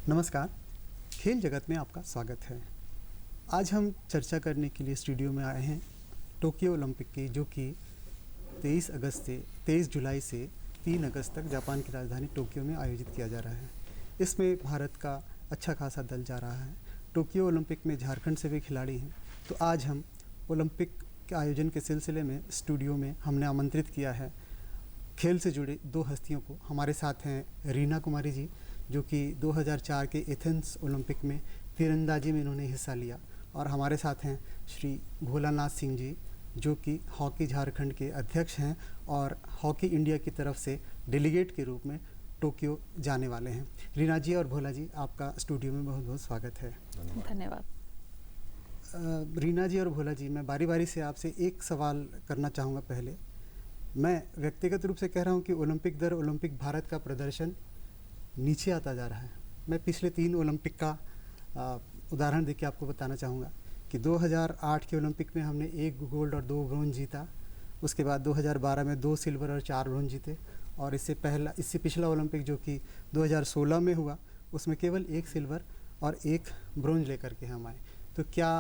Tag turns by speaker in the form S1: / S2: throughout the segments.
S1: नमस्कार, खेल जगत में आपका स्वागत है। आज हम चर्चा करने के लिए स्टूडियो में आए हैं टोक्यो ओलंपिक की, जो कि 23 जुलाई से 3 अगस्त तक जापान की राजधानी टोक्यो में आयोजित किया जा रहा है। इसमें भारत का अच्छा खासा दल जा रहा है। टोक्यो ओलंपिक में झारखंड से भी खिलाड़ी हैं। तो आज हम ओलंपिक के आयोजन के सिलसिले में स्टूडियो में हमने आमंत्रित किया है खेल से जुड़े 2 हस्तियों को। हमारे साथ हैं रीना कुमारी जी, जो कि 2004 के एथेंस ओलंपिक में तीरंदाजी में इन्होंने हिस्सा लिया, और हमारे साथ हैं श्री भोलानाथ सिंह जी, जो कि हॉकी झारखंड के अध्यक्ष हैं और हॉकी इंडिया की तरफ से डेलीगेट के रूप में टोक्यो जाने वाले हैं। रीना जी और भोला जी, आपका स्टूडियो में बहुत बहुत स्वागत है।
S2: धन्यवाद।
S1: रीना जी और भोला जी, मैं बारी बारी से आपसे एक सवाल करना चाहूँगा। पहले मैं व्यक्तिगत रूप से कह रहा हूँ कि ओलंपिक दर ओलंपिक भारत का प्रदर्शन नीचे आता जा रहा है। मैं पिछले 3 ओलंपिक का उदाहरण देके आपको बताना चाहूँगा कि 2008 के ओलंपिक में हमने 1 गोल्ड और 2 ब्रोंज जीता। उसके बाद 2012 में 2 सिल्वर और 4 ब्रोंज जीते, और इससे पिछला ओलंपिक जो कि 2016 में हुआ, उसमें केवल 1 सिल्वर और 1 ब्रोंज लेकर के हम आए। तो क्या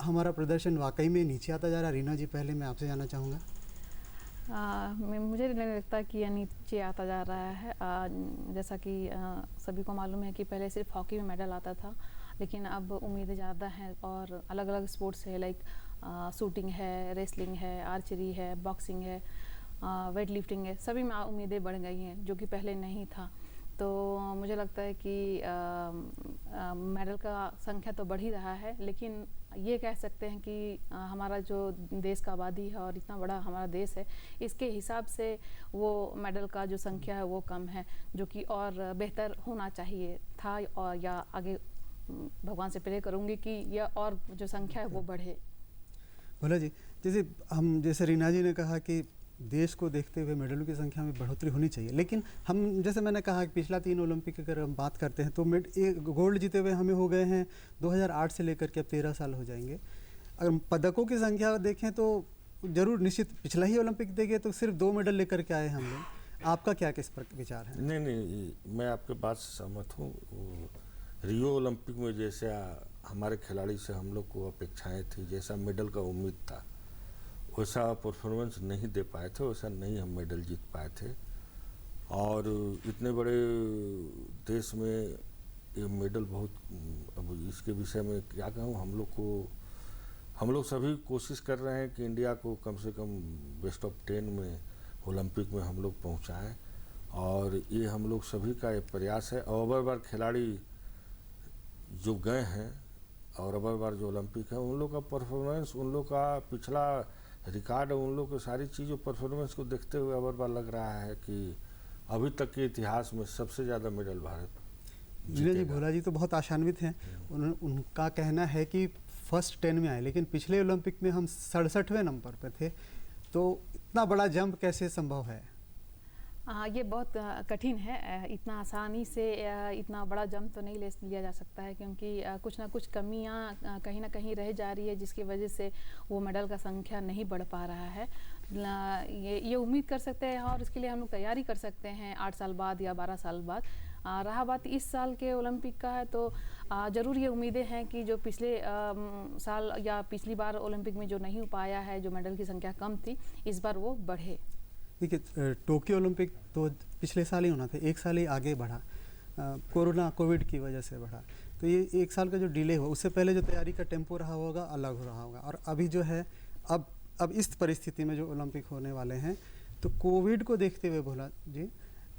S1: हमारा प्रदर्शन वाकई में नीचे आता जा रहा है? रीना जी, पहले मैं आपसे जानना चाहूँगा।
S2: मुझे नहीं लगता कि यह नीचे आता जा रहा है। जैसा कि सभी को मालूम है कि पहले सिर्फ हॉकी में मेडल आता था, लेकिन अब उम्मीदें ज़्यादा हैं और अलग अलग स्पोर्ट्स है, लाइक शूटिंग है, रेसलिंग है, आर्चरी है, बॉक्सिंग है, वेट लिफ्टिंग है, सभी में उम्मीदें बढ़ गई हैं, जो कि पहले नहीं था। तो मुझे लगता है कि मेडल का संख्या तो बढ़ ही रहा है, लेकिन ये कह सकते हैं कि हमारा जो देश का आबादी है और इतना बड़ा हमारा देश है, इसके हिसाब से वो मेडल का जो संख्या है वो कम है, जो कि और बेहतर होना चाहिए था। और या आगे भगवान से प्रे करूँगी कि यह और जो संख्या है वो बढ़े।
S1: भोला जी, जैसे रीना जी ने कहा कि देश को देखते हुए मेडलों की संख्या में बढ़ोतरी होनी चाहिए, लेकिन हम, जैसे मैंने कहा कि पिछला 3 ओलंपिक अगर हम बात करते हैं तो गोल्ड जीते हुए हमें हो गए हैं 2008 से लेकर के अब 13 साल हो जाएंगे। अगर पदकों की संख्या देखें तो जरूर निश्चित पिछला ही ओलंपिक देखें तो सिर्फ 2 मेडल लेकर के आए हम लोग। आपका क्या किस पर विचार है?
S3: नहीं, मैं आपके बात से सहमत हूँ। रियो ओलंपिक में जैसे हमारे खिलाड़ी से हम लोग को अपेक्षाएं थी, जैसा मेडल का उम्मीद था, वैसा परफॉर्मेंस नहीं दे पाए थे, वैसा नहीं हम मेडल जीत पाए थे। और इतने बड़े देश में ये मेडल बहुत, अब इसके विषय में क्या कहूँ, हम लोग सभी कोशिश कर रहे हैं कि इंडिया को कम से कम बेस्ट ऑफ 10 में ओलंपिक में हम लोग पहुँचाएँ, और ये हम लोग सभी का एक प्रयास है। और अबर बार खिलाड़ी जो गए हैं और अबर बार जो ओलंपिक है, उन लोग का परफॉर्मेंस, उन लोग का पिछला रिकॉर्ड, उन लोग की सारी चीज़ों परफॉर्मेंस को देखते हुए अबर बार लग रहा है कि अभी तक के इतिहास में सबसे ज़्यादा मेडल भारत
S1: जीतेगा। जी, भोला जी तो बहुत आशान्वित हैं। उनका कहना है कि फर्स्ट 10 में आए, लेकिन पिछले ओलंपिक में हम 67वें नंबर पर थे। तो इतना बड़ा जंप कैसे संभव है?
S2: ये बहुत कठिन है। इतना आसानी से इतना बड़ा जंप तो नहीं ले लिया जा सकता है, क्योंकि कुछ ना कुछ कमियां कहीं ना कहीं रह जा रही है, जिसकी वजह से वो मेडल का संख्या नहीं बढ़ पा रहा है। ये उम्मीद कर सकते हैं और इसके लिए हम लोग तैयारी कर सकते हैं 8 साल बाद या 12 साल बाद। रहा बात इस साल के ओलंपिक का है, तो ज़रूर ये उम्मीदें हैं कि जो पिछले साल या पिछली बार ओलंपिक में जो नहीं हो पाया है, जो मेडल की संख्या कम थी, इस बार वो बढ़े।
S1: देखिए, टोक्यो ओलंपिक तो पिछले साल ही होना था, 1 साल ही आगे बढ़ा, कोविड की वजह से बढ़ा। तो ये 1 साल का जो डिले हुआ, उससे पहले जो तैयारी का टेम्पो रहा होगा अलग हो रहा होगा। और अभी जो है, अब इस परिस्थिति में जो ओलंपिक होने वाले हैं, तो कोविड को देखते हुए भोला जी,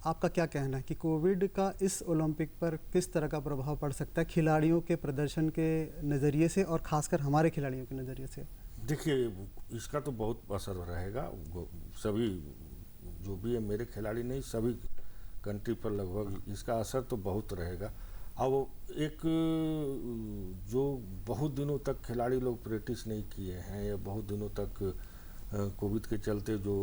S1: आपका क्या कहना है कि कोविड का इस ओलंपिक पर किस तरह का प्रभाव पड़ सकता है खिलाड़ियों के प्रदर्शन के नज़रिए से, और ख़ासकर हमारे खिलाड़ियों के नज़रिए से?
S3: देखिए, इसका तो बहुत असर रहेगा। सभी जो भी है, मेरे खिलाड़ी नहीं, सभी कंट्री पर लगभग इसका असर तो बहुत रहेगा। अब एक जो बहुत दिनों तक खिलाड़ी लोग प्रैक्टिस नहीं किए हैं, या बहुत दिनों तक कोविड के चलते जो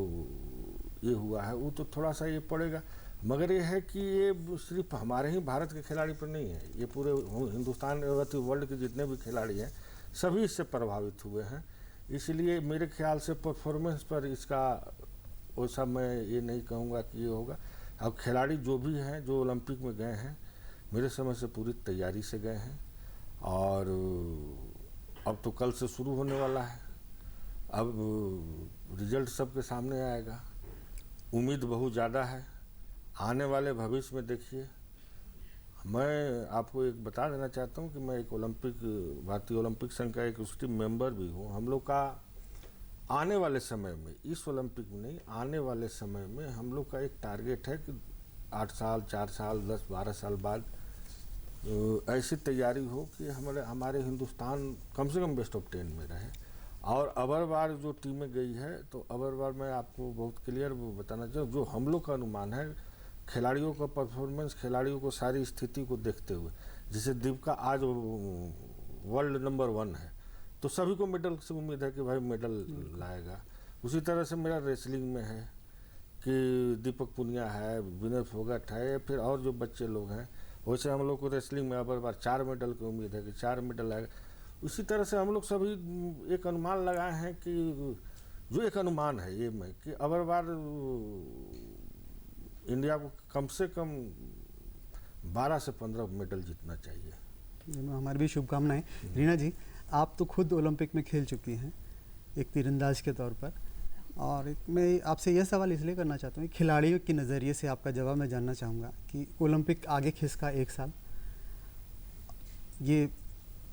S3: ये हुआ है, वो तो थोड़ा सा ये पड़ेगा। मगर ये है कि ये सिर्फ हमारे ही भारत के खिलाड़ी पर नहीं है, ये पूरे हिंदुस्तान वर्ल्ड के जितने भी खिलाड़ी हैं सभी इससे प्रभावित हुए हैं। इसलिए मेरे ख्याल से परफॉर्मेंस पर इसका वैसा मैं ये नहीं कहूँगा कि ये होगा। अब खिलाड़ी जो भी हैं, जो ओलंपिक में गए हैं, मेरे समय से पूरी तैयारी से गए हैं और अब तो कल से शुरू होने वाला है। अब रिजल्ट सबके सामने आएगा। उम्मीद बहुत ज़्यादा है। आने वाले भविष्य में देखिए, मैं आपको एक बता देना चाहता हूँ कि मैं एक भारतीय ओलंपिक संघ का एक उसकी मेंबर भी हूँ। हम लोग का आने वाले समय में, इस ओलंपिक में नहीं, आने वाले समय में हम लोग का एक टारगेट है कि 8 साल, 4 साल, 10-12 साल बाद ऐसी तैयारी हो कि हमारे हिंदुस्तान कम से कम बेस्ट ऑफ 10 में रहे। और अबर बार जो टीमें गई है, तो अबर बार मैं आपको बहुत क्लियर बताना चाहूँ, जो हम लोग का अनुमान है खिलाड़ियों का परफॉर्मेंस, खिलाड़ियों को सारी स्थिति को देखते हुए, जैसे दीपिका आज वर्ल्ड नंबर 1 है, तो सभी को मेडल से उम्मीद है कि भाई मेडल लाएगा। उसी तरह से मेरा रेसलिंग में है कि दीपक पुनिया है, विनय फोगाट है, फिर और जो बच्चे लोग हैं, वैसे हम लोग को रेसलिंग में अबर बार 4 मेडल की उम्मीद है कि 4 मेडल आएगा। उसी तरह से हम लोग सभी एक अनुमान लगाए हैं कि जो एक अनुमान है ये में कि अबर बार इंडिया को कम से कम 12 से 15 मेडल जीतना चाहिए।
S1: हमारी भी शुभकामनाएं। रीना जी, आप तो खुद ओलंपिक में खेल चुकी हैं एक तीरंदाज के तौर पर, और मैं आपसे यह सवाल इसलिए करना चाहता हूँ, खिलाड़ियों के नज़रिए से आपका जवाब मैं जानना चाहूँगा कि ओलंपिक आगे खिसका 1 साल, ये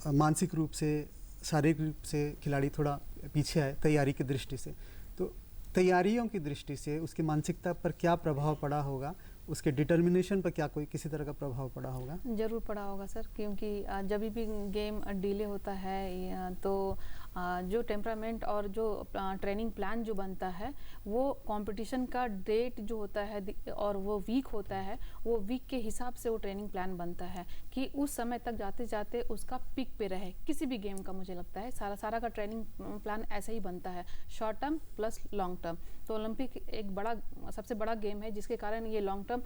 S1: मानसिक रूप से, शारीरिक रूप से खिलाड़ी थोड़ा पीछे आए तैयारी की दृष्टि से, तो तैयारियों की दृष्टि से उसकी मानसिकता पर क्या प्रभाव पड़ा होगा, उसके डिटर्मिनेशन पर क्या कोई किसी तरह का प्रभाव पड़ा होगा?
S2: ज़रूर पड़ा होगा सर, क्योंकि जब भी गेम डिले होता है तो जो टेम्परामेंट और जो ट्रेनिंग प्लान जो बनता है, वो कंपटीशन का डेट जो होता है और वो वीक होता है, वो वीक के हिसाब से वो ट्रेनिंग प्लान बनता है कि उस समय तक जाते जाते उसका पीक पे रहे किसी भी गेम का। मुझे लगता है सारा का ट्रेनिंग प्लान ऐसे ही बनता है, short term plus long term. तो ओलंपिक एक सबसे बड़ा गेम है, जिसके कारण ये लॉन्ग टर्म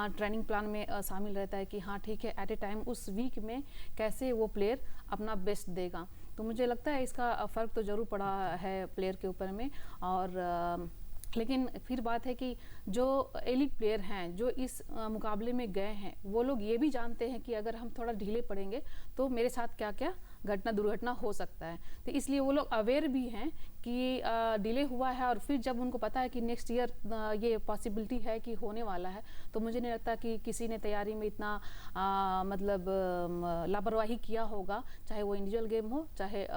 S2: ट्रेनिंग प्लान में शामिल रहता है कि हाँ ठीक है, एट ए टाइम उस वीक में कैसे वो प्लेयर अपना बेस्ट देगा। तो मुझे लगता है इसका फ़र्क तो ज़रूर पड़ा है प्लेयर के ऊपर में। और लेकिन फिर बात है कि जो एलिट प्लेयर हैं जो इस मुकाबले में गए हैं, वो लोग ये भी जानते हैं कि अगर हम थोड़ा ढीले पड़ेंगे तो मेरे साथ क्या क्या दुर्घटना हो सकता है। तो इसलिए वो लोग अवेयर भी हैं कि डिले हुआ है, और फिर जब उनको पता है कि नेक्स्ट ईयर ये पॉसिबिलिटी है कि होने वाला है, तो मुझे नहीं लगता कि किसी ने तैयारी में इतना लापरवाही किया होगा, चाहे वो इंडिविजुअल गेम हो चाहे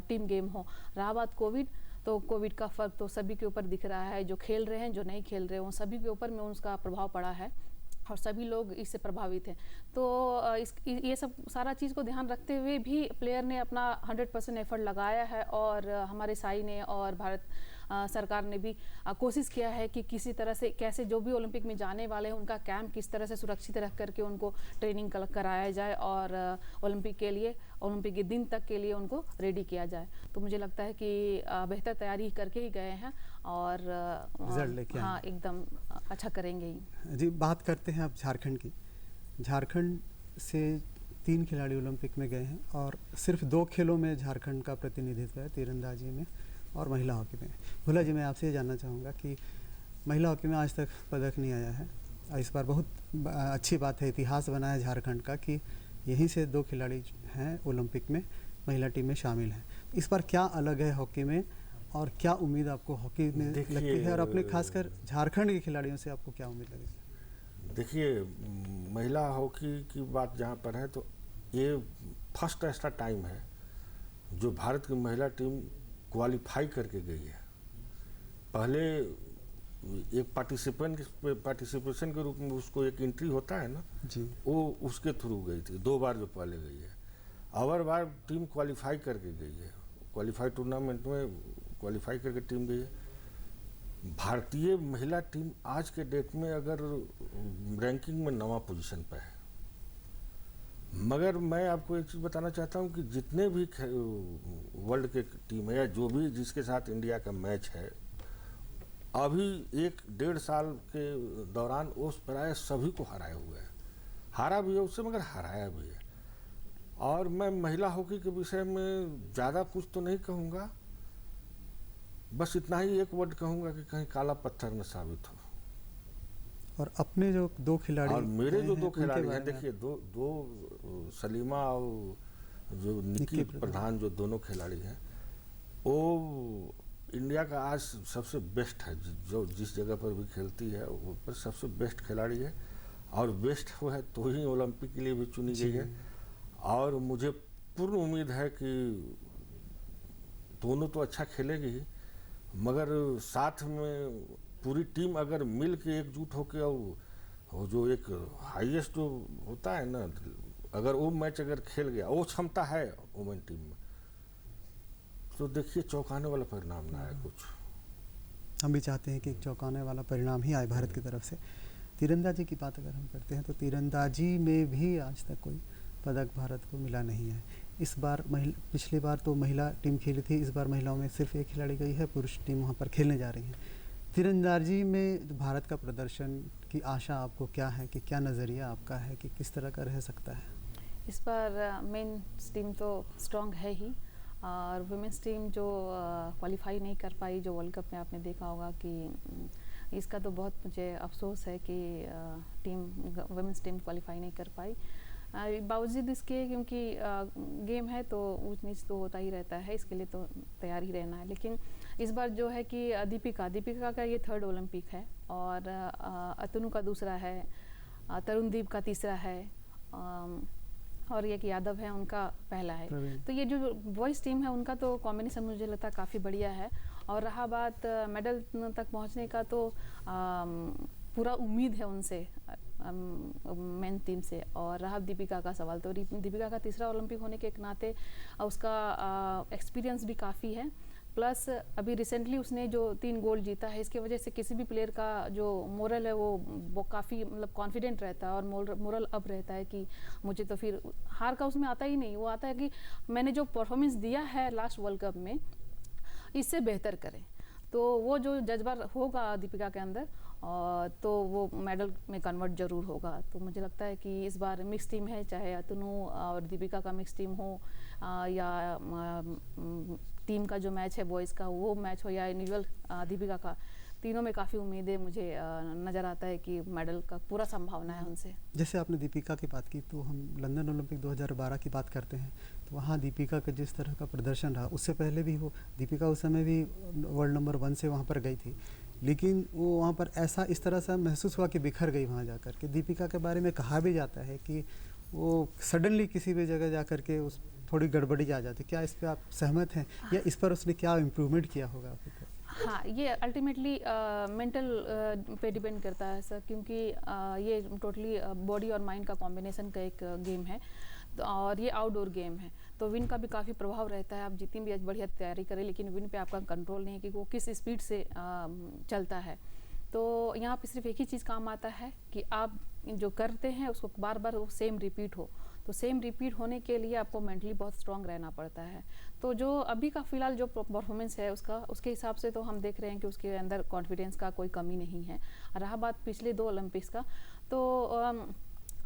S2: टीम गेम हो। रहा बात कोविड, तो कोविड का फ़र्क तो सभी के ऊपर दिख रहा है, जो खेल रहे हैं जो नहीं खेल रहे हैं, वो सभी के ऊपर में उसका प्रभाव पड़ा है और सभी लोग इससे प्रभावित हैं। तो ये सब सारा चीज़ को ध्यान रखते हुए भी प्लेयर ने अपना 100% एफर्ट लगाया है, और हमारे साई ने और भारत सरकार ने भी कोशिश किया है कि किसी तरह से कैसे जो भी ओलंपिक में जाने वाले हैं उनका कैंप किस तरह से सुरक्षित रख करके उनको ट्रेनिंग कराया जाए और ओलंपिक के दिन तक के लिए उनको रेडी किया जाए। तो मुझे लगता है कि बेहतर तैयारी करके ही गए हैं और
S1: रिजल्ट लेके
S2: हाँ एकदम अच्छा करेंगे ही।
S1: जी, बात करते हैं अब झारखंड की। झारखंड से 3 खिलाड़ी ओलंपिक में गए हैं और सिर्फ 2 खेलों में झारखंड का प्रतिनिधित्व है, तीरंदाजी में और महिला हॉकी में। भोला जी, मैं आपसे ये जानना चाहूँगा कि महिला हॉकी में आज तक पदक नहीं आया है, और इस बार बहुत अच्छी बात है, इतिहास बना है झारखंड का कि यहीं से 2 खिलाड़ी हैं ओलंपिक में महिला टीम में शामिल हैं। इस बार क्या अलग है हॉकी में, और क्या उम्मीद आपको हॉकी में लगती है, और अपने खासकर झारखंड के खिलाड़ियों से आपको क्या उम्मीद लगेगी?
S3: देखिए, महिला हॉकी की बात जहाँ पर है, तो ये फर्स्ट ऐसा टाइम है जो भारत की महिला टीम क्वालिफाई करके गई है। पहले एक पार्टिसिपेशन के रूप में उसको एक एंट्री होता है ना
S1: जी,
S3: वो उसके थ्रू गई थी 2 बार जो पहले गई है। अवर बार टीम क्वालिफाई करके गई है, क्वालिफाई टूर्नामेंट में क्वालिफाई करके टीम गई है। भारतीय महिला टीम आज के डेट में अगर रैंकिंग में 9वां पोजीशन पर है, मगर मैं आपको एक चीज़ बताना चाहता हूं कि जितने भी वर्ल्ड के टीम है या जो भी जिसके साथ इंडिया का मैच है, अभी 1-1.5 साल के दौरान उस प्राय सभी को हराए हुए है, हारा भी है उससे मगर हराया भी है। और मैं महिला हॉकी के विषय में ज़्यादा कुछ तो नहीं कहूँगा, बस इतना ही एक वर्ड कहूँगा कि कहीं काला पत्थर न साबित हो।
S1: और अपने जो दो खिलाड़ी
S3: और मेरे जो दो
S1: उनके
S3: खिलाड़ी
S1: बारे
S3: हैं,
S1: में
S3: देखिए दो सलीमा और जो
S1: निक्की
S3: निक्की प्रधान जो दोनों खिलाड़ी हैं, वो इंडिया का आज सबसे बेस्ट है। जो जिस जगह पर भी खेलती है वो पर सबसे बेस्ट खिलाड़ी है, और बेस्ट वो है तो ही ओलंपिक के लिए भी चुनी गई है। और मुझे पूर्ण उम्मीद है कि दोनों तो अच्छा खेलेगी ही, मगर साथ में पूरी टीम अगर मिल के एकजुट होकर वो जो एक हाईएस्ट जो होता है ना, अगर वो मैच अगर खेल गया, वो क्षमता है वुमेन टीम में, तो देखिए चौंकाने वाला परिणाम ना आए कुछ।
S1: हम भी चाहते हैं कि एक चौंकाने वाला परिणाम ही आए भारत की तरफ से। तीरंदाजी की बात अगर हम करते हैं तो तीरंदाजी में भी आज तक कोई पदक भारत को मिला नहीं है। इस बार पिछली बार तो महिला टीम खेली थी, इस बार महिलाओं में सिर्फ एक खिलाड़ी गई है, पुरुष टीम वहाँ पर खेलने जा रही है। तीरंदाजी में भारत का प्रदर्शन की आशा आपको क्या है, कि क्या नज़रिया आपका है कि किस तरह का रह सकता है?
S2: इस बार मेन टीम तो स्ट्रॉन्ग है ही, और वुमेंस टीम जो क्वालिफाई नहीं कर पाई जो वर्ल्ड कप में, आपने देखा होगा कि इसका तो बहुत मुझे अफसोस है कि वुमेंस टीम क्वालिफाई नहीं कर पाई। बावजूद इसके, क्योंकि गेम है तो ऊंच नीच तो होता ही रहता है, इसके लिए तो तैयार ही रहना है। लेकिन इस बार जो है कि दीपिका का ये 3rd ओलंपिक है, और अतनु का दूसरा है, तरुणदीप का तीसरा है, और एक यादव है उनका पहला है। तो ये जो बॉयज़ टीम है उनका तो कॉम्बिनेशन मुझे लगता है काफ़ी बढ़िया है। और रहा बात मेडल तक पहुंचने का, तो पूरा उम्मीद है उनसे, मेन टीम से। और रहा दीपिका का सवाल, तो दीपिका का तीसरा ओलंपिक होने के नाते उसका एक्सपीरियंस भी काफ़ी है, प्लस अभी रिसेंटली उसने जो 3 गोल्ड जीता है, इसके वजह से किसी भी प्लेयर का जो मोरल है वो काफ़ी मतलब कॉन्फिडेंट रहता है, और मोरल अप रहता है कि मुझे तो फिर हार का उसमें आता ही नहीं। वो आता है कि मैंने जो परफॉर्मेंस दिया है लास्ट वर्ल्ड कप में, इससे बेहतर करें। तो वो जो जज्बा होगा दीपिका के अंदर, तो वो मेडल में कन्वर्ट जरूर होगा। तो मुझे लगता है कि इस बार मिक्स टीम है, चाहे अतनु और दीपिका का मिक्स टीम हो, या टीम का जो मैच है बॉयज़ का वो मैच हो, या इंडिविजुअल दीपिका का, तीनों में काफ़ी उम्मीदें मुझे नज़र आता है कि मेडल का पूरा संभावना है उनसे।
S1: जैसे आपने दीपिका की बात की, तो हम लंदन ओलंपिक 2012 की बात करते हैं, तो वहाँ दीपिका का जिस तरह का प्रदर्शन रहा, उससे पहले भी दीपिका उस समय भी वर्ल्ड नंबर 1 से वहाँ पर गई थी, लेकिन वो वहाँ पर इस तरह से महसूस हुआ कि बिखर गई वहाँ जाकर के। दीपिका के बारे में कहा भी जाता है कि वो सडनली किसी भी जगह जाकर के उस थोड़ी गड़बड़ी आ जाती। क्या इस पर आप सहमत हैं, या इस पर उसने क्या इम्प्रूवमेंट किया होगा अभी तक?
S2: हाँ, ये अल्टीमेटली मेंटल पे डिपेंड करता है सर, क्योंकि ये टोटली बॉडी और माइंड का कॉम्बिनेशन का एक गेम है, तो और ये आउटडोर गेम है, तो विन का भी काफ़ी प्रभाव रहता है। आप जितनी भी बढ़िया तैयारी करें, लेकिन विन पे आपका कंट्रोल नहीं है कि वो किस स्पीड से चलता है। तो यहाँ पे सिर्फ एक ही चीज़ काम आता है कि आप जो करते हैं उसको बार बार वो सेम रिपीट हो। तो सेम रिपीट होने के लिए आपको मेंटली बहुत स्ट्रांग रहना पड़ता है। तो जो अभी का फ़िलहाल जो परफॉर्मेंस है उसके हिसाब से तो हम देख रहे हैं कि उसके अंदर कॉन्फिडेंस का कोई कमी नहीं है। रहा बात पिछले 2 ओलंपिक्स का, तो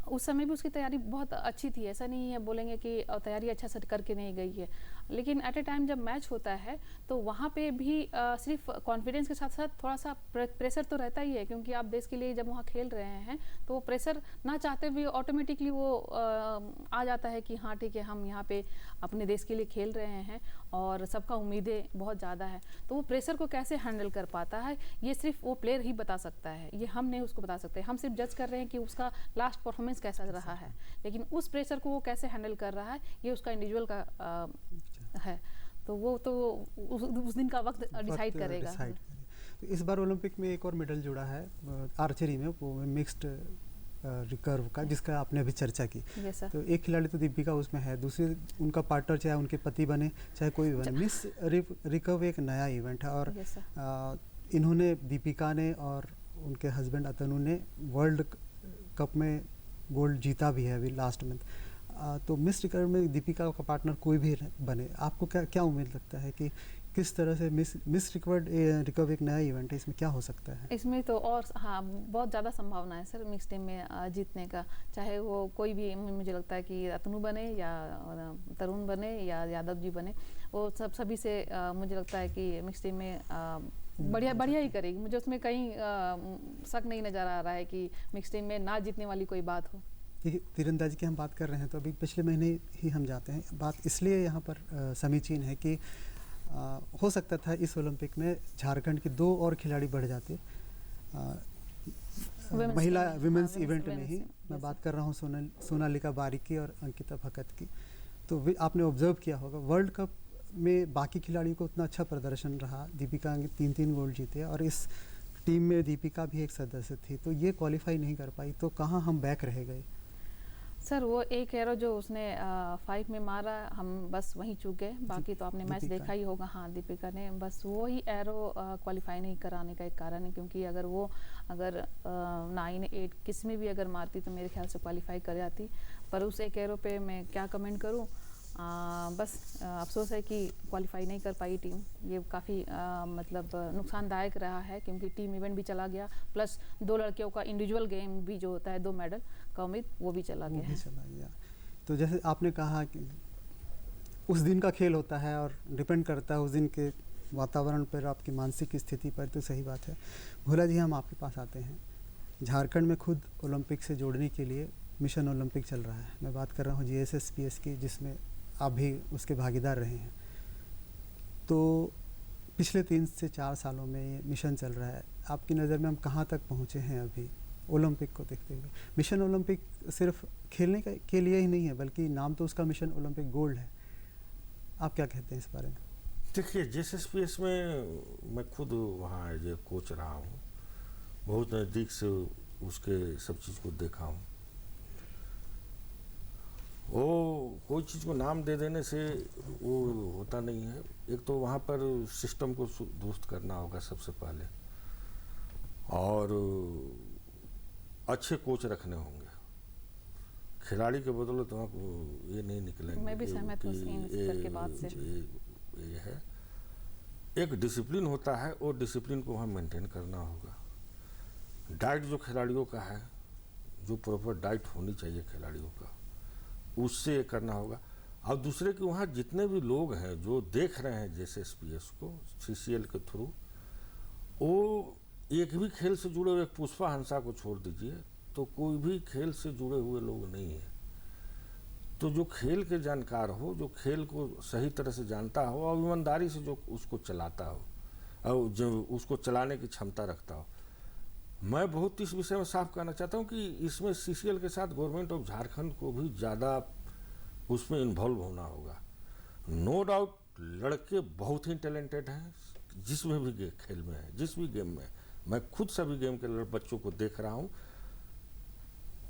S2: उस समय भी उसकी तैयारी बहुत अच्छी थी, ऐसा नहीं है बोलेंगे कि तैयारी अच्छा से करके नहीं गई है, लेकिन एट ए टाइम जब मैच होता है तो वहाँ पे भी सिर्फ कॉन्फिडेंस के साथ साथ थोड़ा सा प्रेशर तो रहता ही है, क्योंकि आप देश के लिए जब वहाँ खेल रहे हैं तो वो प्रेशर ना चाहते हुए ऑटोमेटिकली वो आ जाता है कि हाँ ठीक है, हम यहाँ पे अपने देश के लिए खेल रहे हैं और सबका उम्मीदें बहुत ज़्यादा है। तो वो प्रेशर को कैसे हैंडल कर पाता है, ये सिर्फ वो प्लेयर ही बता सकता है, ये हम नहीं उसको बता सकते। हम सिर्फ जज कर रहे हैं कि उसका लास्ट परफॉर्मेंस कैसा रहा है, लेकिन उस प्रेशर को वो कैसे हैंडल कर रहा है ये उसका इंडिविजुअल का है। तो वो तो उस दिन का वक्त डिसाइड करेगा।
S1: तो इस बार ओलंपिक में एक और मेडल जुड़ा है आर्चरी में, वो मिक्स्ड रिकर्व का, जिसका आपने अभी चर्चा की। तो एक खिलाड़ी तो दीपिका उसमें है, दूसरे उनका पार्टनर चाहे उनके पति बने चाहे कोई भी बने, मिस रिकर्व एक नया इवेंट है, और इन्होंने, दीपिका ने और उनके हस्बैंड अतनु ने वर्ल्ड कप में गोल्ड जीता भी है अभी लास्ट मंथ। तो मिस रिकर्व में दीपिका का पार्टनर कोई भी बने, आपको क्या उम्मीद लगता है कि किस तरह से मिस रिकर्व एक नया इवेंट है, इसमें क्या हो सकता है?
S2: इसमें तो और हाँ बहुत ज़्यादा संभावना है सर मिक्स टीम में जीतने का, चाहे वो कोई भी, मुझे लगता है कि अतनु बने या तरुण बने या यादव जी बने, वो सभी से मुझे लगता है कि मिक्स टीम में बढ़िया बढ़िया ही करेगी, मुझे उसमें कहीं शक नहीं नज़र आ रहा है कि मिक्स टीम में ना जीतने वाली कोई बात हो।
S1: देखिए, तीरंदाजी की हम बात कर रहे हैं तो अभी पिछले महीने ही हम जाते हैं। बात इसलिए यहाँ पर समीचीन है कि हो सकता था इस ओलंपिक में झारखंड के 2 और खिलाड़ी बढ़ जाते। महिला विमेंस इवेंट में ही मैं बात कर रहा हूँ सोनालिका बारिकी और अंकिता भगत की। तो आपने ऑब्जर्व किया होगा वर्ल्ड कप में बाकी खिलाड़ियों को उतना अच्छा प्रदर्शन रहा। दीपिका ने 3 गोल्ड जीते और इस टीम में दीपिका भी एक सदस्य थी, तो ये क्वालिफाई नहीं कर पाई, तो कहाँ हम बैक रह गए?
S2: सर वो एक एरो जो उसने 5 में मारा, हम बस वहीं चूक गए। बाकी तो आपने मैच देखा ही होगा। हाँ, दीपिका ने बस वो ही एरो क्वालिफाई नहीं कराने का एक कारण है, क्योंकि अगर 9, 8 किस में भी अगर मारती तो मेरे ख्याल से क्वालिफाई कर जाती। पर उस एक एरो पे मैं क्या कमेंट करूँ, बस अफसोस है कि क्वालिफाई नहीं कर पाई टीम। ये काफ़ी मतलब नुकसानदायक रहा है, क्योंकि टीम इवेंट भी चला गया, प्लस 2 लड़कियों का इंडिविजुअल गेम भी जो होता है 2 मेडल का उम्मीद, वो भी चला गया।
S1: तो जैसे आपने कहा कि उस दिन का खेल होता है और डिपेंड करता है उस दिन के वातावरण पर, आपकी मानसिक स्थिति पर, तो सही बात है। भोला जी, हम आपके पास आते हैं। झारखंड में खुद ओलंपिक से जोड़ने के लिए मिशन ओलंपिक चल रहा है। मैं बात कर रहा हूँ GSSPS की, जिसमें आप भी उसके भागीदार रहे हैं। तो पिछले 3 से 4 सालों में ये मिशन चल रहा है। आपकी नज़र में हम कहाँ तक पहुँचे हैं अभी ओलंपिक को देखते हुए? मिशन ओलंपिक सिर्फ खेलने के लिए ही नहीं है, बल्कि नाम तो उसका मिशन ओलंपिक गोल्ड है। आप क्या कहते हैं इस बारे में?
S3: देखिए, GSSPS में मैं खुद वहाँ एज ए कोच रहा हूँ, बहुत नज़दीक से उसके सब चीज़ को देखा हूँ। वो कोई चीज़ को नाम दे देने से वो होता नहीं है। एक तो वहाँ पर सिस्टम को दुरुस्त करना होगा सबसे पहले, और अच्छे कोच रखने होंगे। खिलाड़ी के बदले तो वहाँ ये नहीं निकलेंगे।
S2: मैं भी सहमत हूँ इसके बाद से।
S3: ये है, एक डिसिप्लिन होता है, और डिसिप्लिन को वहाँ मेंटेन करना होगा। डाइट जो खिलाड़ियों का है, जो प्रॉपर डाइट होनी चाहिए खिलाड़ियों का, उससे ये करना होगा। और दूसरे कि वहाँ जितने भी लोग हैं जो देख रहे हैं GSSPS को CCL के थ्रू, वो एक भी खेल से जुड़े हुए, पुष्पा हंसा को छोड़ दीजिए, तो कोई भी खेल से जुड़े हुए लोग नहीं है। तो जो खेल के जानकार हो, जो खेल को सही तरह से जानता हो और ईमानदारी से जो उसको चलाता हो और जो उसको चलाने की क्षमता रखता हो। मैं बहुत इस विषय में साफ कहना चाहता हूँ कि इसमें CCL के साथ गवर्नमेंट ऑफ झारखंड को भी ज़्यादा उसमें इन्वॉल्व होना होगा। नो डाउट लड़के बहुत ही टैलेंटेड हैं, जिसमें भी खेल में है, जिस भी गेम में। मैं खुद सभी गेम के बच्चों को देख रहा हूँ,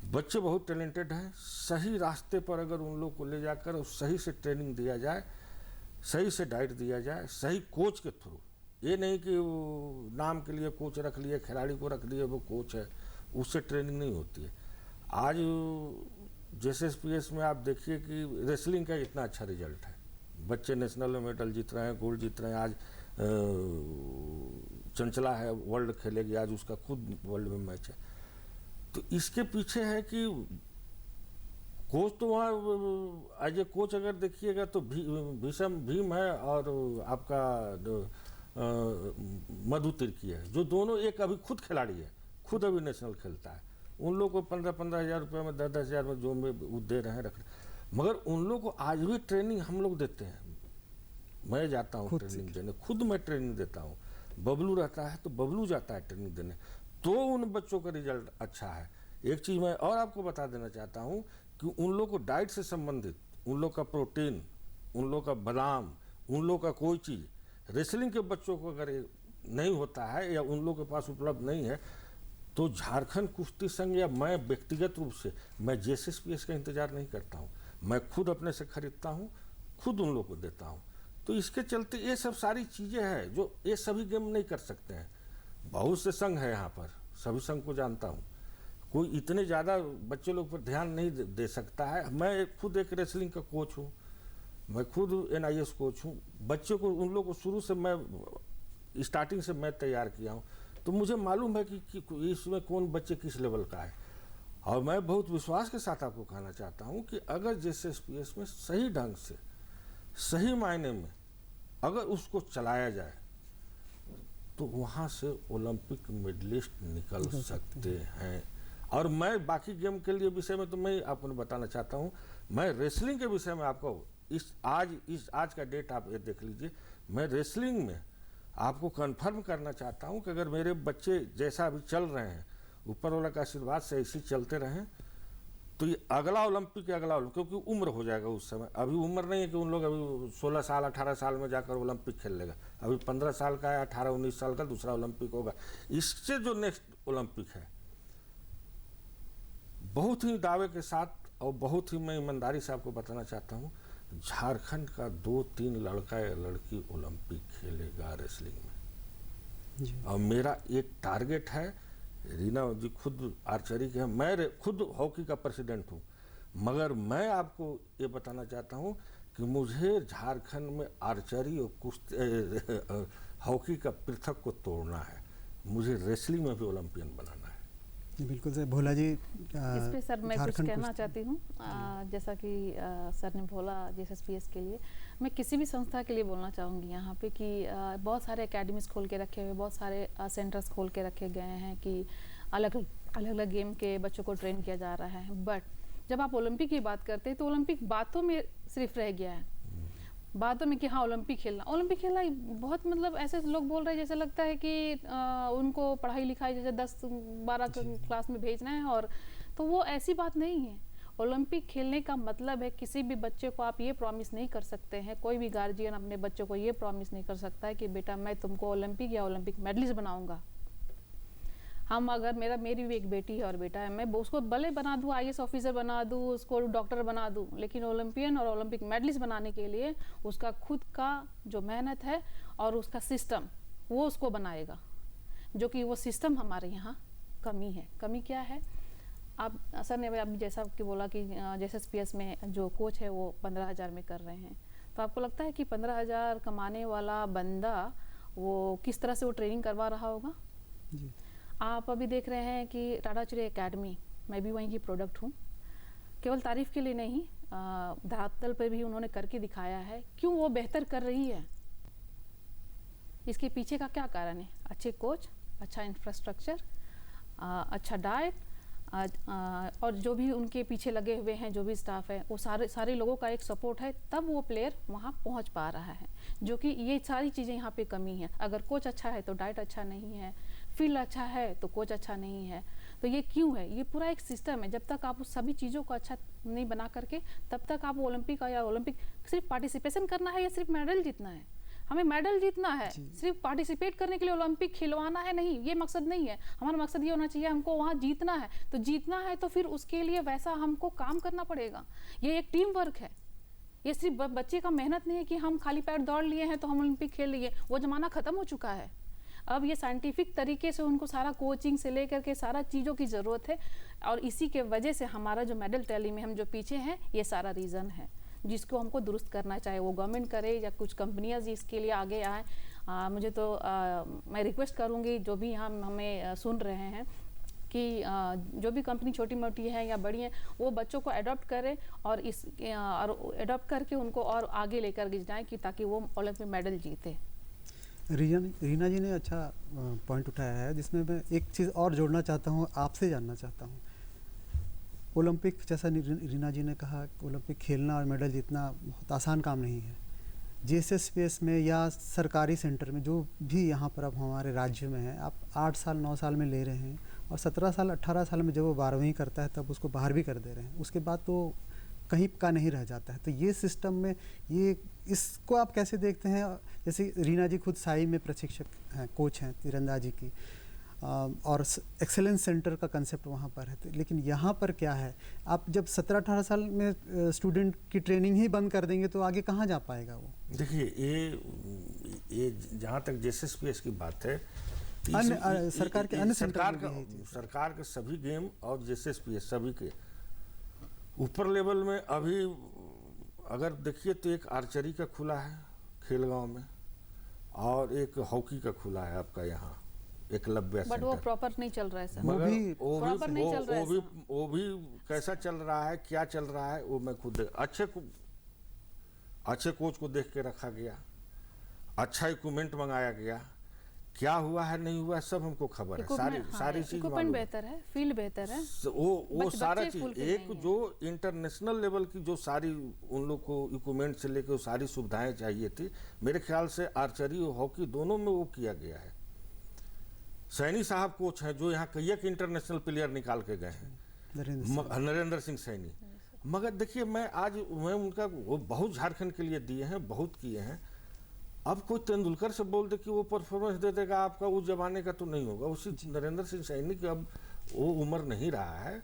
S3: बच्चे बहुत टैलेंटेड हैं। सही रास्ते पर अगर उन लोग को ले जाकर और सही से ट्रेनिंग दिया जाए, सही से डाइट दिया जाए, सही कोच के थ्रू, ये नहीं कि वो नाम के लिए कोच रख लिए, खिलाड़ी को रख लिए, वो कोच है, उससे ट्रेनिंग नहीं होती है। आज GSSPS में आप देखिए कि रेसलिंग का इतना अच्छा रिजल्ट है, बच्चे नेशनल में मेडल जीत रहे हैं, गोल्ड जीत रहे हैं। आज चंचला है, वर्ल्ड खेलेगी, आज उसका खुद वर्ल्ड में मैच है। तो इसके पीछे है कि कोच तो वहाँ एज ए कोच अगर देखिएगा तो भीम है और आपका मधु तिर्की है, जो दोनों एक अभी खुद खिलाड़ी है, खुद अभी नेशनल खेलता है। उन लोग को 15-15 हज़ार रुपये में, 10-10 हज़ार में जो में वो दे रहे हैं, रख रहे। मगर उन लोग को आज भी ट्रेनिंग हम लोग देते हैं। मैं जाता हूँ ट्रेनिंग देने, खुद मैं ट्रेनिंग देता हूँ। बबलू रहता है तो बबलू जाता है ट्रेनिंग देने, तो उन बच्चों का रिजल्ट अच्छा है। एक चीज़ मैं और आपको बता देना चाहता हूँ कि उन लोग को डाइट से संबंधित, उन लोग का प्रोटीन, उन लोग का बादाम, उन लोग का कोई चीज़ रेसलिंग के बच्चों को अगर नहीं होता है या उन लोग के पास उपलब्ध नहीं है, तो झारखंड कुश्ती संघ या मैं व्यक्तिगत रूप से मैं GSSPS का इंतजार नहीं करता हूँ। मैं खुद अपने से खरीदता हूँ, खुद उन लोग को देता हूँ। तो इसके चलते ये सब सारी चीज़ें हैं जो ये सभी गेम नहीं कर सकते हैं। बहुत से संघ है यहाँ पर, सभी संघ को जानता हूँ, कोई इतने ज़्यादा बच्चे लोग पर ध्यान नहीं दे सकता है। मैं खुद एक रेसलिंग का कोच हूँ, मैं खुद NIS कोच हूँ। बच्चे को, उन लोग को शुरू से मैं स्टार्टिंग से मैं तैयार किया हूँ, तो मुझे मालूम है कि इसमें कौन बच्चे किस लेवल का है। और मैं बहुत विश्वास के साथ आपको कहना चाहता हूँ कि अगर GSSPS में सही ढंग से, सही मायने में अगर उसको चलाया जाए तो वहाँ से ओलंपिक मेडलिस्ट निकल सकते हैं। और मैं बाकी गेम के लिए विषय में तो मैं आपको बताना चाहता हूँ, मैं रेसलिंग के विषय में आपको आज का डेट आप ये देख लीजिए, मैं रेसलिंग में आपको कंफर्म करना चाहता हूँ कि अगर मेरे बच्चे जैसा अभी चल रहे हैं, ऊपर वाला का आशीर्वाद से ऐसे चलते रहें, तो ये अगला ओलंपिक क्योंकि उम्र हो जाएगा उस समय। अभी उम्र नहीं है कि उन लोग अभी 16 साल 18 साल में जाकर ओलंपिक खेल लेगा। अभी 15 साल का है, 18-19 साल का दूसरा ओलंपिक होगा। इससे जो नेक्स्ट ओलंपिक है, बहुत ही दावे के साथ और बहुत ही मैं ईमानदारी से आपको बताना चाहता हूँ, झारखंड का 2-3 लड़का या लड़की ओलंपिक खेलेगा रेसलिंग में। और मेरा एक टारगेट है, रीना जी खुद आर्चरी के हैं, मैं खुद हॉकी का प्रेसिडेंट हूँ, मगर मैं आपको ये बताना चाहता हूँ कि मुझे झारखंड में आर्चरी और कुश्ती हॉकी का पृथक को तोड़ना है। मुझे रेसलिंग में भी ओलंपियन बनाना है।
S1: बिल्कुल सर। भोला जी,
S2: इस पे सर मैं कुछ कहना चाहती हूँ। जैसा कि सर ने बोला JSSPS के लिए, मैं किसी भी संस्था के लिए बोलना चाहूँगी यहाँ पे कि बहुत सारे एकेडमीज खोल के रखे हुए, बहुत सारे सेंटर्स खोल के रखे गए हैं कि अलग अलग गेम के बच्चों को ट्रेन किया जा रहा है। बट जब आप ओलंपिक की बात करते हैं तो ओलंपिक बातों में सिर्फ रह गया है, बातों में कि हाँ ओलंपिक खेलना बहुत मतलब ऐसे लोग बोल रहे हैं जैसे लगता है कि उनको पढ़ाई लिखाई जैसे 10-12 क्लास में भेजना है, और तो वो ऐसी बात नहीं है। ओलंपिक खेलने का मतलब है किसी भी बच्चे को आप ये प्रॉमिस नहीं कर सकते हैं, कोई भी गार्जियन अपने बच्चों को ये प्रॉमिस नहीं कर सकता है कि बेटा मैं तुमको ओलंपिक या ओलंपिक मेडलिस्ट बनाऊंगा। हम अगर मेरी भी एक बेटी है और बेटा है, मैं उसको भले बना दूँ IAS ऑफिसर बना दूँ, उसको डॉक्टर बना दूँ, लेकिन ओलंपियन और ओलंपिक मेडलिस्ट बनाने के लिए उसका खुद का जो मेहनत है और उसका सिस्टम वो उसको बनाएगा, जो कि वो सिस्टम हमारे यहाँ कमी है। कमी क्या है? आप सर ने अभी जैसा कि बोला कि JSSPS में जो कोच है वो 15,000 में कर रहे हैं, तो आपको लगता है कि 15,000 कमाने वाला बंदा वो किस तरह से वो ट्रेनिंग करवा रहा होगा? जी। आप अभी देख रहे हैं कि टाटा चुरे एकेडमी, मैं भी वहीं की प्रोडक्ट हूँ, केवल तारीफ के लिए नहीं, धरातल पर भी उन्होंने करके दिखाया है। क्यों वो बेहतर कर रही है, इसके पीछे का क्या कारण है? अच्छे कोच, अच्छा इंफ्रास्ट्रक्चर, अच्छा डाइट, और जो भी उनके पीछे लगे हुए हैं जो भी स्टाफ है, वो सारे लोगों का एक सपोर्ट है, तब वो प्लेयर वहाँ पहुँच पा रहा है। जो कि ये सारी चीज़ें यहाँ पे कमी है। अगर कोच अच्छा है तो डाइट अच्छा नहीं है, फील्ड अच्छा है तो कोच अच्छा नहीं है। तो ये क्यों है? ये पूरा एक सिस्टम है। जब तक आप उस सभी चीज़ों को अच्छा नहीं बना करके, तब तक आप ओलंपिक सिर्फ पार्टिसिपेशन करना है या सिर्फ मेडल जीतना है? हमें मेडल जीतना है, सिर्फ पार्टिसिपेट करने के लिए ओलंपिक खिलवाना है नहीं, ये मकसद नहीं है। हमारा मकसद ये होना चाहिए हमको वहाँ जीतना है। तो जीतना है तो फिर उसके लिए वैसा हमको काम करना पड़ेगा। ये एक टीम वर्क है, ये सिर्फ बच्चे का मेहनत नहीं है कि हम खाली पैर दौड़ लिए हैं तो हम ओलंपिक खेल लिए। वो ज़माना ख़त्म हो चुका है। अब ये साइंटिफिक तरीके से उनको सारा कोचिंग से लेकर के सारा चीज़ों की ज़रूरत है, और इसी के वजह से हमारा जो मेडल टैली में हम जो पीछे हैं, ये सारा रीज़न है जिसको हमको दुरुस्त करना चाहिए। वो गवर्नमेंट करे या कुछ कंपनियां इसके लिए आगे आए। मुझे तो मैं रिक्वेस्ट करूंगी जो भी यहाँ हमें सुन रहे हैं कि जो भी कंपनी छोटी मोटी है या बड़ी है, वो बच्चों को अडॉप्ट करे और अडॉप्ट करके उनको और आगे लेकर जाए कि ताकि वो ओलंपिक मेडल जीते।
S1: रीना जी ने अच्छा पॉइंट उठाया है, जिसमें मैं एक चीज़ और जोड़ना चाहता हूँ, आपसे जानना चाहता हूँ। ओलंपिक, जैसा रीना जी ने कहा, ओलंपिक खेलना और मेडल जीतना बहुत आसान काम नहीं है। JSSPS में या सरकारी सेंटर में जो भी यहाँ पर अब हमारे राज्य में है, आप 8 साल 9 साल में ले रहे हैं, और 17 साल 18 साल में जब वो 12वीं करता है तब उसको बाहर भी कर दे रहे हैं। उसके बाद तो कहीं का नहीं रह जाता है। तो ये सिस्टम में इसको आप कैसे देखते हैं? जैसे रीना जी खुद साई में प्रशिक्षक हैं, कोच हैं तीरंदाजी की, और एक्सेलेंस सेंटर का कंसेप्ट वहाँ पर है। तो लेकिन यहाँ पर क्या है, आप जब 17-18 साल में स्टूडेंट की ट्रेनिंग ही बंद कर देंगे तो आगे कहाँ जा पाएगा वो?
S3: देखिए, ये जहाँ तक JSSPS की बात है,
S1: सरकार के अन्य
S3: सरकार के सभी गेम और JSSPS सभी के ऊपर लेवल में अभी अगर देखिए तो एक आर्चरी का खुला है खेलगांव में, और एक हॉकी का खुला है आपका यहाँ एकलव्य सेंटर।
S2: बट वो प्रॉपर नहीं चल रहा है सर।
S3: वो भी कैसा चल रहा है, क्या चल रहा है, वो मैं खुद अच्छे कोच को देख के रखा गया, अच्छा इक्विपमेंट मंगाया गया, क्या हुआ है नहीं हुआ है सब हमको खबर है, सारी चीज
S2: इक्विपमेंट
S3: मालूम है।
S2: बेहतर है, फील्ड बेहतर है,
S3: वो सारा
S2: बच्चे
S3: चीज
S2: फुलफिल
S3: एक
S2: नहीं है।
S3: जो इंटरनेशनल लेवल की जो सारी उन लोग को इक्विपमेंट से लेकर सारी सुविधाएं चाहिए थी, मेरे ख्याल से आर्चरी और हॉकी दोनों में वो किया गया है। सैनी साहब कोच हैं जो यहाँ कई एक इंटरनेशनल प्लेयर निकाल के गए हैं, नरेंद्र सिंह सैनी। मगर देखिए मैं उनका वो बहुत झारखंड के लिए दिए हैं, बहुत किए हैं। अब कोई तेंदुलकर से बोल दे कि वो परफॉर्मेंस दे देगा आपका, उस जमाने का तो नहीं होगा। उसी नरेंद्र सिंह सैनी की अब वो उम्र नहीं रहा है।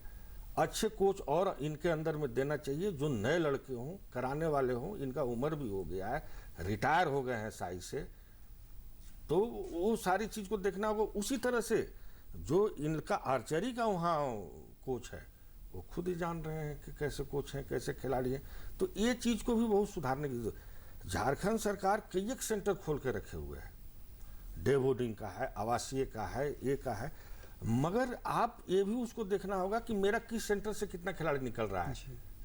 S3: अच्छे कोच और इनके अंदर में देना चाहिए जो नए लड़के हों, कराने वाले हों। इनका उम्र भी हो गया है, रिटायर हो गए हैं साई से, तो वो सारी चीज को देखना होगा। उसी तरह से जो इनका आर्चरी का वहाँ कोच है वो खुद ही जान रहे हैं कि कैसे कोच हैं, कैसे खिलाड़ी हैं। तो ये चीज को भी बहुत सुधारने की जरूरत। झारखंड सरकार कई एक सेंटर खोल के रखे हुए हैं, डे बोर्डिंग का है, आवासीय का है, ये का है। मगर आप ये भी उसको देखना होगा कि मेरा किस सेंटर से कितना खिलाड़ी निकल रहा है।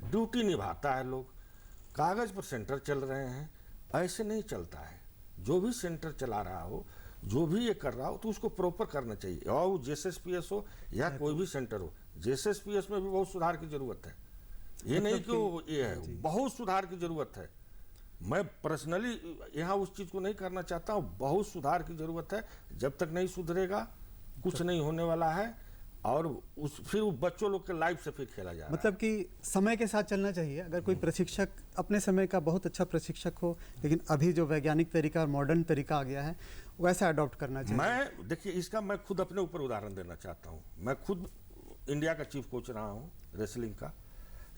S3: ड्यूटी निभाता है लोग, कागज पर सेंटर चल रहे हैं, ऐसे नहीं चलता है। जो भी सेंटर चला रहा हो, जो भी ये कर रहा हो, तो उसको प्रॉपर करना चाहिए। और वो जेएसएसपीएस हो या कोई भी सेंटर हो, जेएसएसपीएस में भी बहुत सुधार की जरूरत है। ये नहीं कि वो ये है, बहुत सुधार की जरूरत है। मैं पर्सनली यहाँ उस चीज को नहीं करना चाहता हूँ, बहुत सुधार की जरूरत है। जब तक नहीं सुधरेगा कुछ नहीं होने वाला है। और फिर बच्चों लोग के लाइफ से फिर खेला जा रहा है।
S1: मतलब कि समय के साथ चलना चाहिए। अगर कोई प्रशिक्षक अपने समय का बहुत अच्छा प्रशिक्षक हो, लेकिन अभी जो वैज्ञानिक तरीका और मॉडर्न तरीका आ गया है वैसा अडॉप्ट करना चाहिए।
S3: मैं देखिए इसका मैं खुद अपने ऊपर उदाहरण देना चाहता हूँ। मैं खुद इंडिया का चीफ कोच रहा हूँ रेसलिंग का।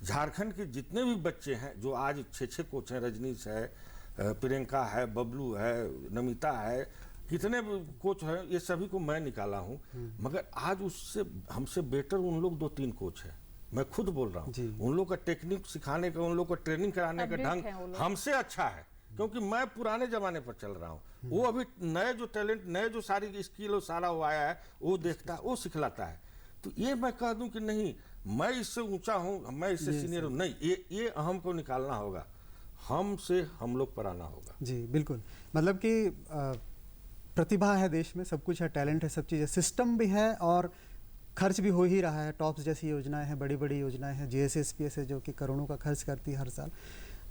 S3: झारखंड के जितने भी बच्चे हैं जो आज 6 कोच हैं, रजनीश है, प्रियंका है, बबलू है, नमिता है, कितने कोच हैं, ये सभी को मैं निकाला हूं। मगर आज उससे हमसे बेटर उन लोग 2-3 कोच हैं। मैं खुद बोल रहा हूं, उन लोग का टेक्निक सिखाने का, उन लोग का ट्रेनिंग कराने का ढंग हमसे अच्छा है, क्योंकि मैं पुराने जमाने पर चल रहा हूं। वो अभी नए जो टैलेंट, नए जो सारी स्किल सारा वो आया है, वो देखता है, वो सिखलाता है। तो ये मैं कह दूं कि नहीं मैं इससे ऊंचा हूं, मैं इससे सीनियर हूं, नहीं, ये अहम को निकालना होगा, हमसे हम लोग पर आना होगा।
S1: जी बिल्कुल। मतलब कि प्रतिभा है देश में, सब कुछ है, टैलेंट है, सब चीज़ है, सिस्टम भी है और खर्च भी हो ही रहा है। टॉप्स जैसी योजनाएं हैं, बड़ी बड़ी योजनाएं हैं, जेएसएसपीएस है जो कि करोड़ों का खर्च करती है हर साल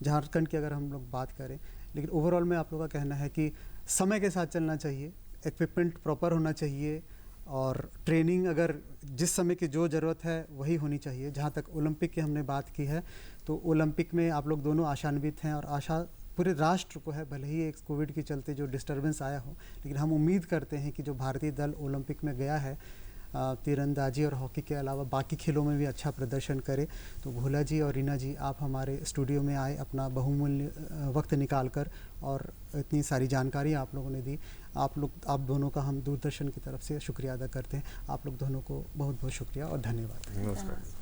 S1: झारखंड की अगर हम लोग बात करें। लेकिन ओवरऑल में आप लोगों का कहना है कि समय के साथ चलना चाहिए, इक्विपमेंट प्रॉपर होना चाहिए और ट्रेनिंग अगर जिस समय की जो ज़रूरत है वही होनी चाहिए। जहाँ तक ओलंपिक की हमने बात की है तो ओलंपिक में आप लोग दोनों आशान्वित हैं और आशा पूरे राष्ट्र को है। भले ही एक कोविड के चलते जो डिस्टर्बेंस आया हो, लेकिन हम उम्मीद करते हैं कि जो भारतीय दल ओलंपिक में गया है तीरंदाजी और हॉकी के अलावा बाकी खेलों में भी अच्छा प्रदर्शन करे। तो भोला जी और रीना जी, आप हमारे स्टूडियो में आए, अपना बहुमूल्य वक्त निकाल कर और इतनी सारी जानकारी आप लोगों ने दी। आप दोनों का हम दूरदर्शन की तरफ से शुक्रिया अदा करते हैं। आप लोग दोनों को बहुत बहुत शुक्रिया और धन्यवाद।
S3: नमस्कार।